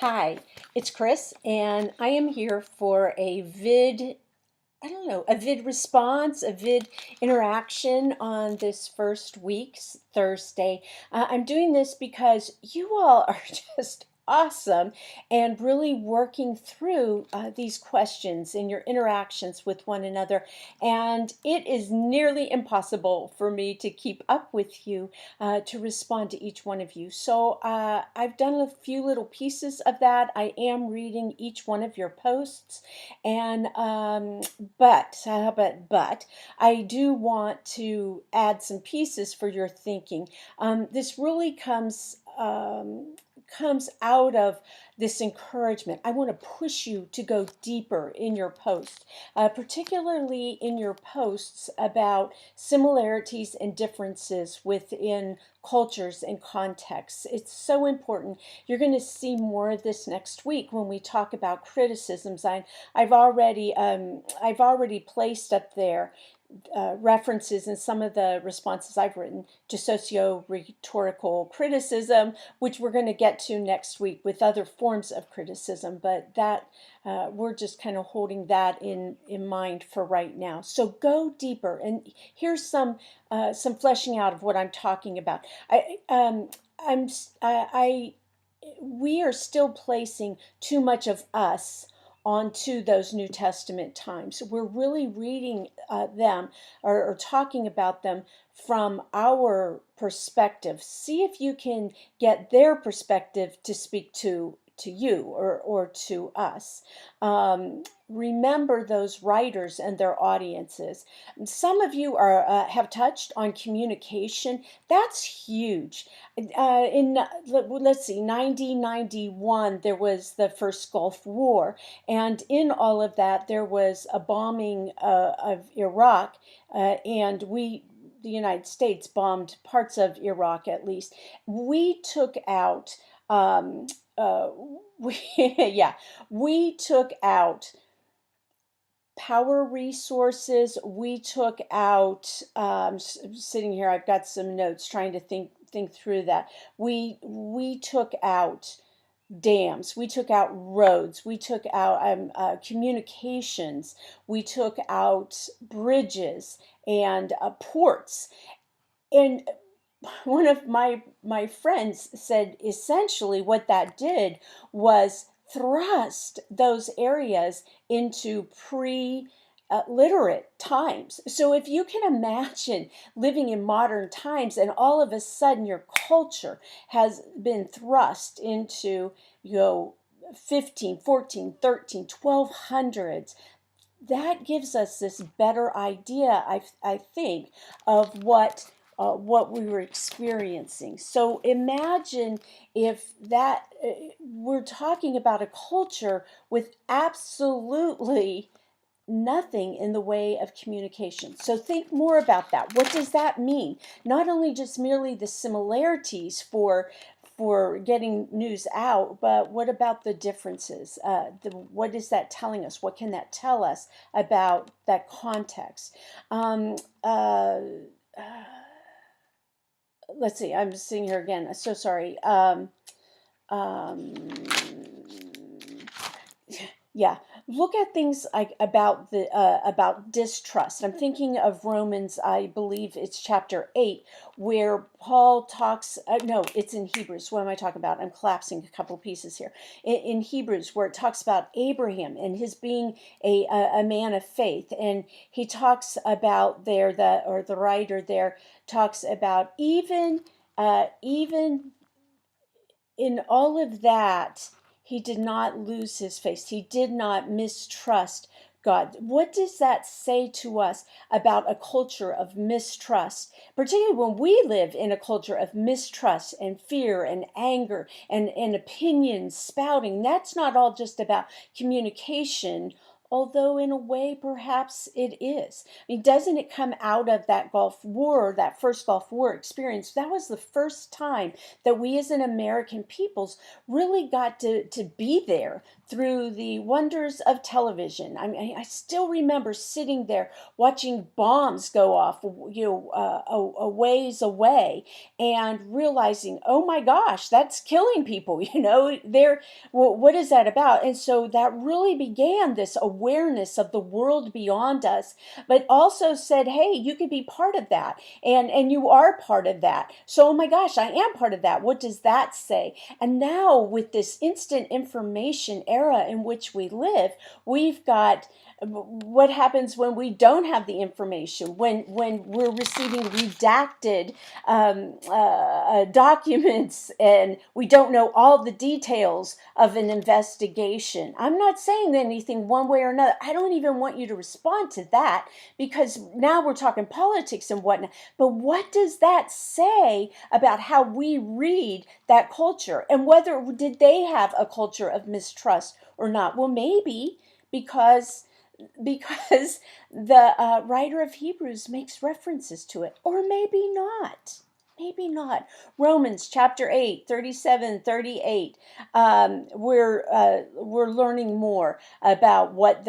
Hi, it's Chris, and I am here for a vid response, a vid interaction on this first week's Thursday. I'm doing this because you all are just awesome and really working through these questions in your interactions with one another. And it is nearly impossible for me to keep up with you to respond to each one of you. So I've done a few little pieces of that. I am reading each one of your posts, and but I do want to add some pieces for your thinking. This really comes out of this encouragement. I want to push you to go deeper in your posts, particularly in your posts about similarities and differences within cultures and contexts. It's so important. You're going to see more of this next week when we talk about criticisms. I've already placed up there references in some of the responses I've written to socio-rhetorical criticism, which we're going to get to next week with other forms of criticism, but that we're just kind of holding that in mind for right now. So go deeper, and here's some fleshing out of what I'm talking about. We are still placing too much of us onto those New Testament times. We're really reading them or talking about them from our perspective. See if you can get their perspective to speak to you or to us. Remember those writers and their audiences. Some of you have touched on communication. That's huge. Let's see, 1991, there was the first Gulf War, and in all of that, there was a bombing of Iraq, and the United States bombed parts of Iraq at least. We took out, yeah, we took out power resources. We took out, sitting here, I've got some notes trying to think through that. We took out dams, we took out roads, we took out communications, we took out bridges and ports. And one of my friends said essentially what that did was thrust those areas into literate times. So if you can imagine living in modern times and all of a sudden your culture has been thrust into 15, 14, 13, 1200s, that gives us this better idea, I think, of what we were experiencing. So imagine if that we're talking about a culture with absolutely nothing in the way of communication. So think more about that. What does that mean? Not only just merely the similarities for getting news out, but what about the differences? What is that telling us? What can that tell us about that context? Let's see, I'm sitting here again. So sorry. Yeah, look at things like about distrust. I'm thinking of Romans, I believe it's chapter 8, where Paul talks, no, it's in Hebrews. What am I talking about? I'm collapsing a couple pieces here. In Hebrews, where it talks about Abraham and his being a man of faith, and he talks about there, the writer there talks about even in all of that, he did not lose his faith. He did not mistrust God. What does that say to us about a culture of mistrust, particularly when we live in a culture of mistrust and fear and anger and opinions spouting? That's not all just about communication although in a way perhaps it is. I mean, doesn't it come out of that Gulf War, that first Gulf War experience? That was the first time that we as an American peoples really got to be there through the wonders of television. I mean, I still remember sitting there watching bombs go off, a ways away, and realizing, oh my gosh, that's killing people. What is that about? And so that really began this awareness of the world beyond us, but also said, hey, you could be part of that, and you are part of that. So, oh my gosh, I am part of that. What does that say? And now with this instant information era in which we live, we've got what happens when we don't have the information, when we're receiving redacted documents and we don't know all the details of an investigation. I'm not saying anything one way or another. I don't even want you to respond to that, because now we're talking politics and whatnot. But what does that say about how we read that culture, and whether did they have a culture of mistrust or not? Well, maybe because the writer of Hebrews makes references to it, or maybe not. Maybe not. Romans chapter 8, 37, 38. We're learning more about what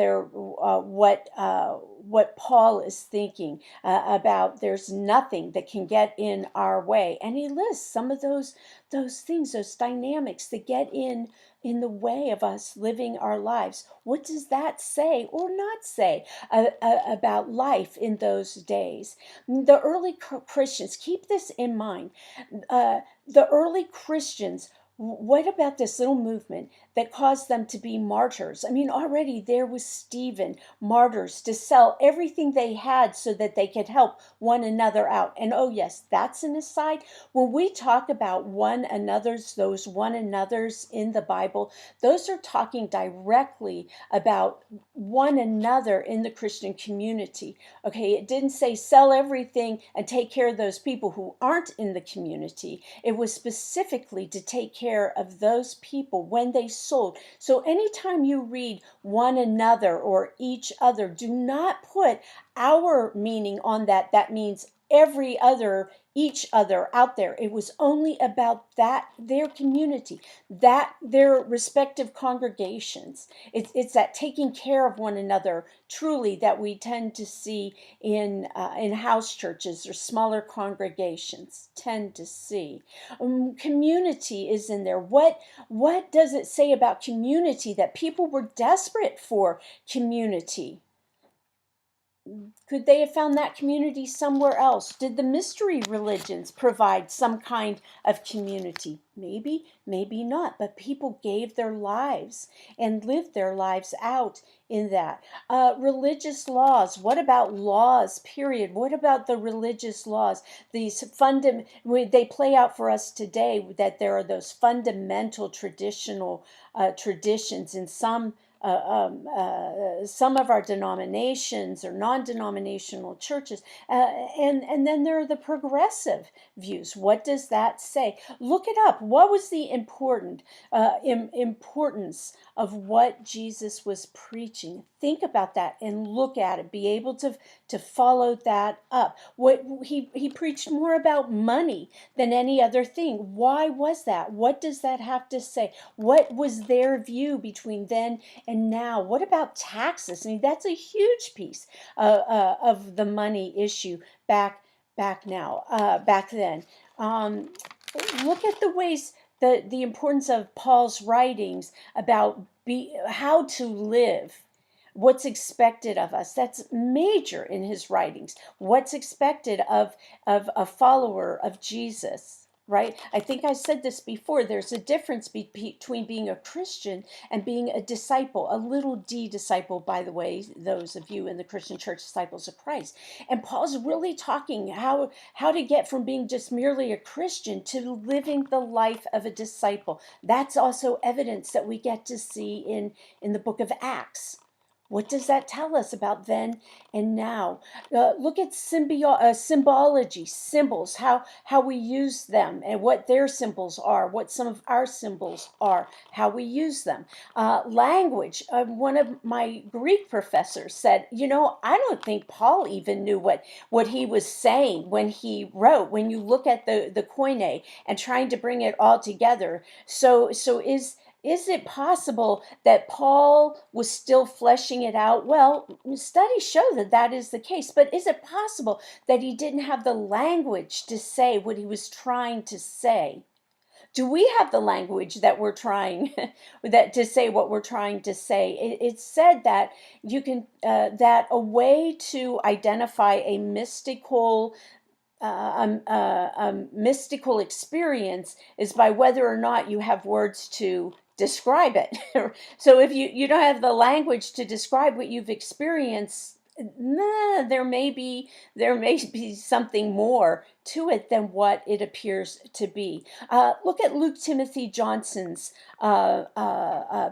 Paul is thinking about. There's nothing that can get in our way, and he lists some of those things, those dynamics that get in the way of us living our lives. What does that say or not say about life in those days? The early Christians, keep this in mind. The early Christians, what about this little movement that caused them to be martyrs? I mean, already there was Stephen, martyrs to sell everything they had so that they could help one another out. And oh yes, that's an aside. When we talk about one another's, those one another's in the Bible, those are talking directly about one another in the Christian community. Okay, it didn't say sell everything and take care of those people who aren't in the community. It was specifically to take care of those people when they sold. So anytime you read one another or each other, do not put our meaning on that. That means every other, each other out there. It was only about that, their community, that their respective congregations. It's that taking care of one another truly that we tend to see in house churches or smaller congregations tend to see. Community is in there. What does it say about community? That people were desperate for community. Could they have found that community somewhere else? Did the mystery religions provide some kind of community? Maybe, maybe not. But people gave their lives and lived their lives out in that. Religious laws. What about laws, period? What about the religious laws? They play out for us today that there are those fundamental traditional traditions in some of our denominations or non-denominational churches, and then there are the progressive views. What does that say? Look it up. What was the importance of what Jesus was preaching? Think about that and look at it. Be able to follow that up. What he preached more about money than any other thing. Why was that? What does that have to say? What was their view between then and now? What about taxes? I mean, that's a huge piece of the money issue back then. Look at the ways the importance of Paul's writings about how to live. What's expected of us. That's major in his writings. What's expected of a follower of Jesus, right? I think I said this before. There's a difference between being a Christian and being a disciple, a little d disciple, by the way, those of you in the Christian church, disciples of Christ. And Paul's really talking how to get from being just merely a Christian to living the life of a disciple. That's also evidence that we get to see in the book of Acts, What does that tell us about then and now? Look at symbology, symbols, how we use them and what their symbols are, what some of our symbols are, how we use them. Language. One of my Greek professors said, I don't think Paul even knew what he was saying when he wrote, when you look at the Koine and trying to bring it all together. So is it possible that Paul was still fleshing it out? Well, studies show that is the case, but is it possible that he didn't have the language to say what he was trying to say? Do we have the language that we're trying that to say what we're trying to say? It's said that you can that a way to identify a mystical experience is by whether or not you have words to describe it. So if you don't have the language to describe what you've experienced, there may be something more to it than what it appears to be. Look at Luke Timothy Johnson's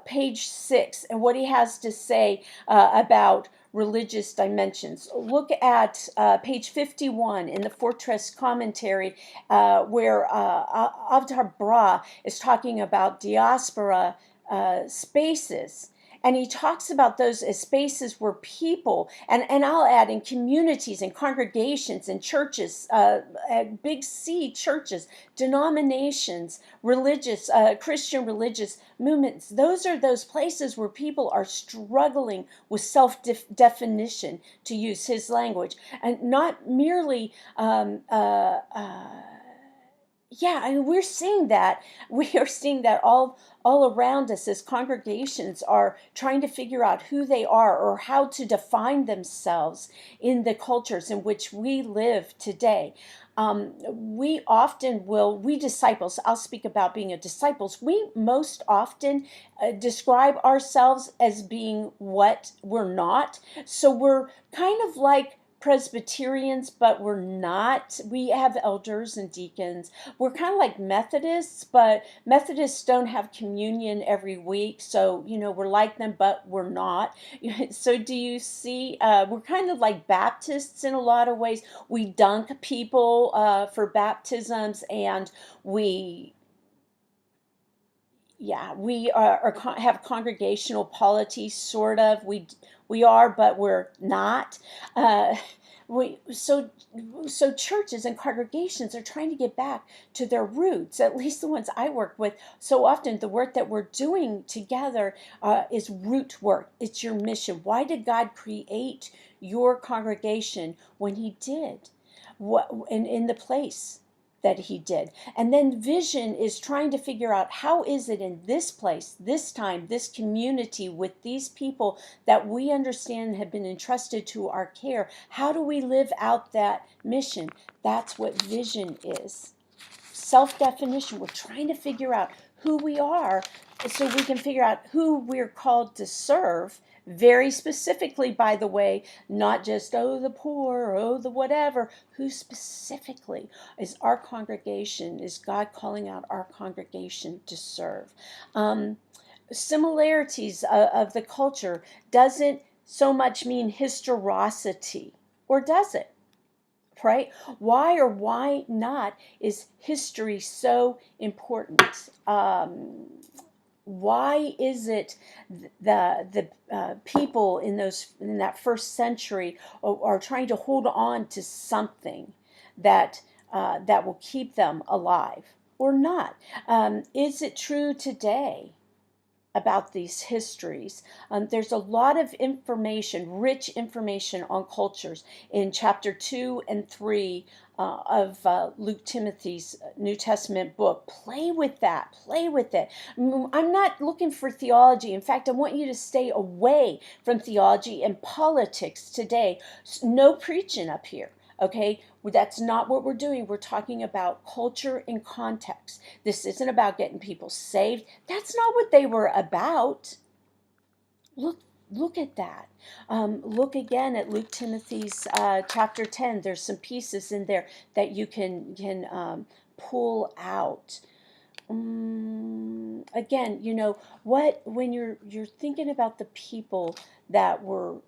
page 6 and what he has to say about religious dimensions. Look at page 51 in the Fortress Commentary, where Avtar Bra is talking about diaspora spaces. And he talks about those as spaces where people, and I'll add in communities and congregations and churches, big C churches, denominations, religious, Christian religious movements. Those are those places where people are struggling with self-definition, to use his language, and not merely we're seeing that. We are seeing that all around us as congregations are trying to figure out who they are or how to define themselves in the cultures in which we live today. We often we disciples, I'll speak about being a disciples, we most often describe ourselves as being what we're not. So we're kind of like Presbyterians, but we're not. We have elders and deacons. We're kind of like Methodists, but Methodists don't have communion every week. So, we're like them, but we're not. So do you see, we're kind of like Baptists in a lot of ways. We dunk people for baptisms, and we have congregational polity, sort of. We are, but we're not. So churches and congregations are trying to get back to their roots, at least the ones I work with. So often the work that we're doing together is root work. It's your mission. Why did God create your congregation when he did? In the place that he did? And then vision is trying to figure out, how is it in this place, this time, this community, with these people that we understand have been entrusted to our care, how do we live out that mission? That's what vision is. Self-definition. We're trying to figure out who we are so we can figure out who we're called to serve, very specifically, by the way, not just, the poor, the whatever. Who specifically is our congregation? Is God calling out our congregation to serve? Similarities of the culture doesn't so much mean historicity, or does it? Right? Why or why not is history so important? Why is it the people in that first century are trying to hold on to something that will keep them alive, or not? Is it true today about these histories? There's a lot of information, rich information on cultures in chapter 2 and 3 of Luke Timothy's New Testament book. Play with that. Play with it. I'm not looking for theology. In fact, I want you to stay away from theology and politics today. No preaching up here. Okay, that's not what we're doing. We're talking about culture and context. This isn't about getting people saved. That's not what they were about. Look at that. Look again at Luke Timothy's chapter 10. There's some pieces in there that you can pull out. Again, when you're thinking about the people that were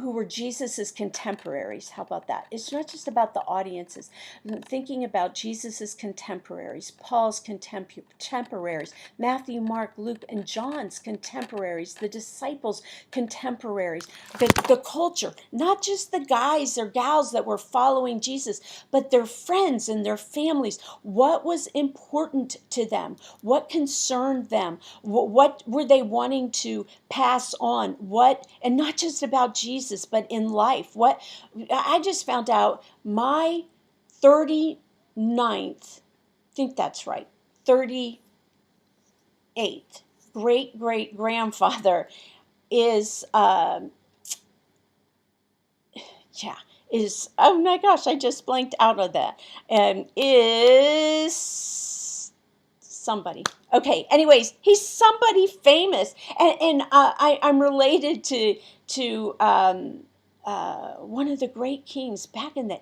who were Jesus's contemporaries. How about that? It's not just about the audiences. I'm thinking about Jesus's contemporaries, Paul's contemporaries, Matthew, Mark, Luke, and John's contemporaries, the disciples' contemporaries, the culture, not just the guys or gals that were following Jesus, but their friends and their families. What was important to them? What concerned them? What were they wanting to pass on? What, and not just about Jesus, but in life. What I just found out, my 39th, I think that's right, 38th great great grandfather is oh my gosh, I just blanked out of that. Is somebody. Okay, anyways, he's somebody famous, and I'm related to one of the great kings back in the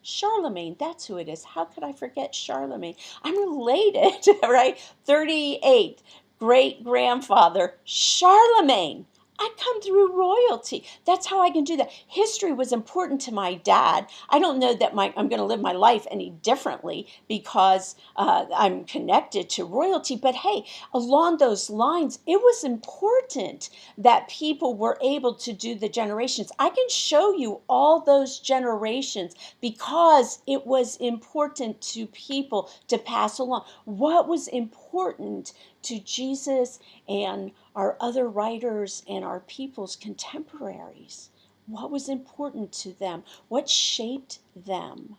Charlemagne. That's who it is. How could I forget Charlemagne? I'm related, right? 38th great grandfather Charlemagne. I come through royalty. That's how I can do that. History was important to my dad. I don't know that I'm going to live my life any differently because I'm connected to royalty. But hey, along those lines, it was important that people were able to do the generations. I can show you all those generations because it was important to people to pass along. What was important to Jesus and our other writers and our people's contemporaries? What was important to them? What shaped them?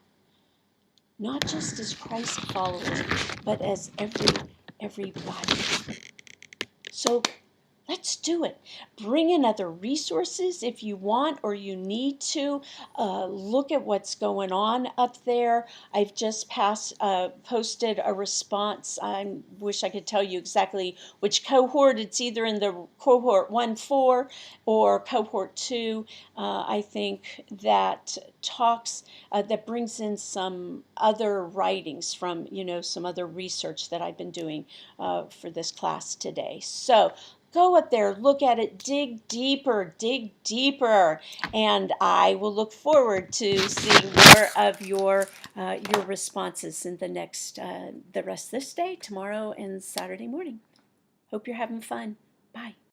Not just as Christ followers, but as everybody. So let's do it. Bring in other resources if you want or you need to. Look at what's going on up there. I've just posted a response. I wish I could tell you exactly which cohort. It's either in the cohort 1-4 or cohort 2. I think that talks, that brings in some other writings from, some other research that I've been doing for this class today. So go up there, look at it, dig deeper, and I will look forward to seeing more of your responses in the rest of this day, tomorrow, and Saturday morning. Hope you're having fun. Bye.